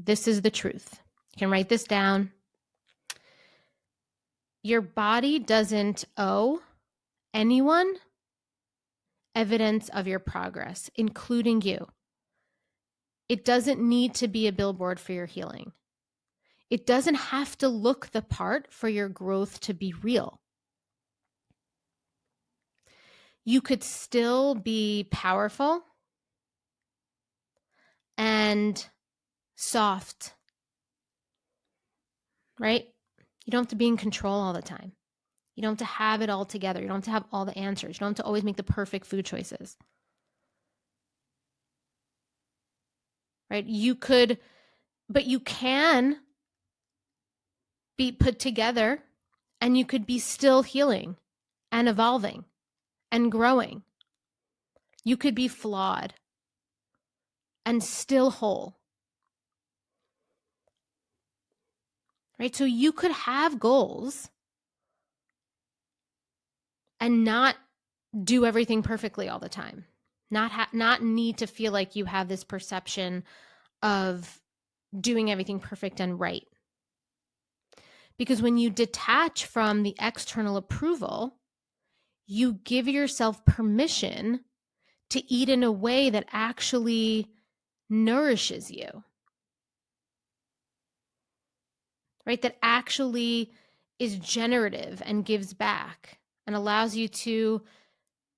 This is the truth. You can write this down. Your body doesn't owe anyone evidence of your progress, including you. It doesn't need to be a billboard for your healing. It doesn't have to look the part for your growth to be real. You could still be powerful and soft, right? You don't have to be in control all the time. You don't have to have it all together. You don't have to have all the answers. You don't have to always make the perfect food choices, right? But you can be put together and you could be still healing and evolving and growing. You could be flawed and still whole, right? So you could have goals and not do everything perfectly all the time, not need to feel like you have this perception of doing everything perfect and right. Because when you detach from the external approval, you give yourself permission to eat in a way that actually nourishes you, right? That actually is generative and gives back and allows you to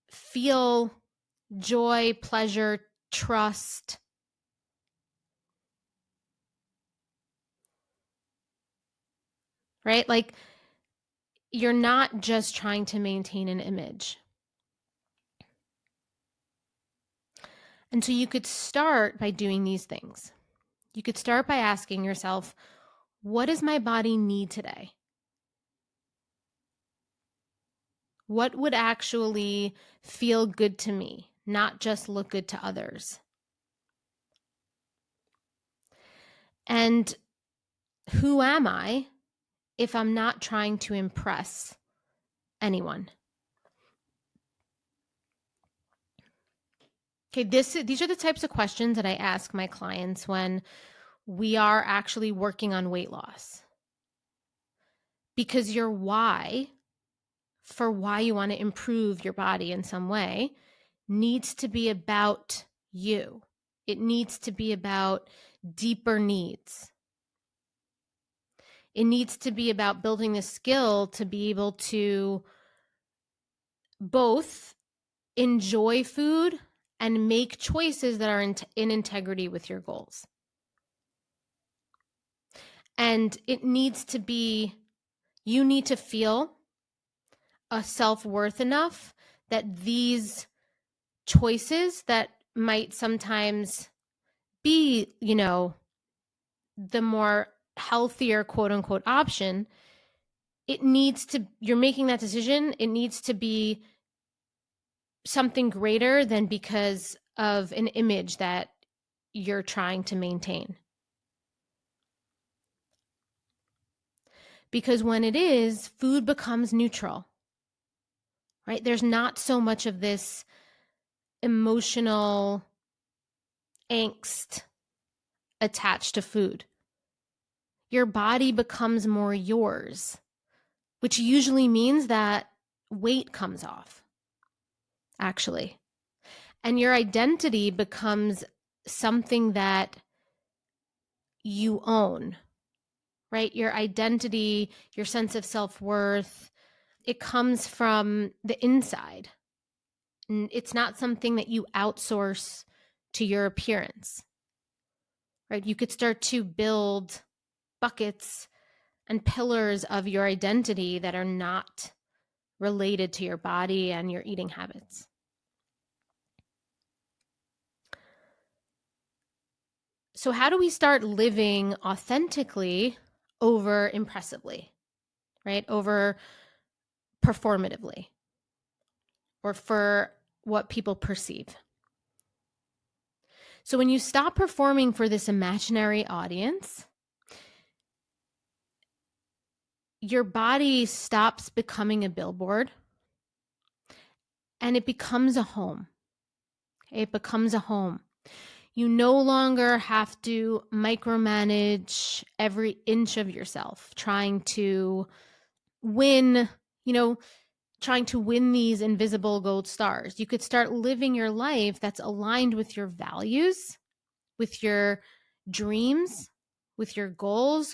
feel joy, pleasure, trust. Right? Like you're not just trying to maintain an image. And so you could start by doing these things. You could start by asking yourself, what does my body need today? What would actually feel good to me, not just look good to others? And who am I if I'm not trying to impress anyone? Okay, these are the types of questions that I ask my clients when we are actually working on weight loss. Because your why, for why you want to improve your body in some way, needs to be about you. It needs to be about deeper needs. It needs to be about building the skill to be able to both enjoy food and make choices that are in integrity with your goals. And it needs to be, you need to feel a self-worth enough that these choices that might sometimes be, the more healthier quote unquote option, you're making that decision. It needs to be something greater than because of an image that you're trying to maintain. Because when it is, food becomes neutral, right? There's not so much of this emotional angst attached to food. Your body becomes more yours, which usually means that weight comes off, actually. And your identity becomes something that you own, right? Your identity, your sense of self-worth, it comes from the inside. And it's not something that you outsource to your appearance, right? You could start to build buckets and pillars of your identity that are not related to your body and your eating habits. So how do we start living authentically over impressively, right? Over performatively, or for what people perceive. So when you stop performing for this imaginary audience, your body stops becoming a billboard and it becomes a home. It becomes a home. You no longer have to micromanage every inch of yourself, trying to win, trying to win these invisible gold stars. You could start living your life that's aligned with your values, with your dreams, with your goals,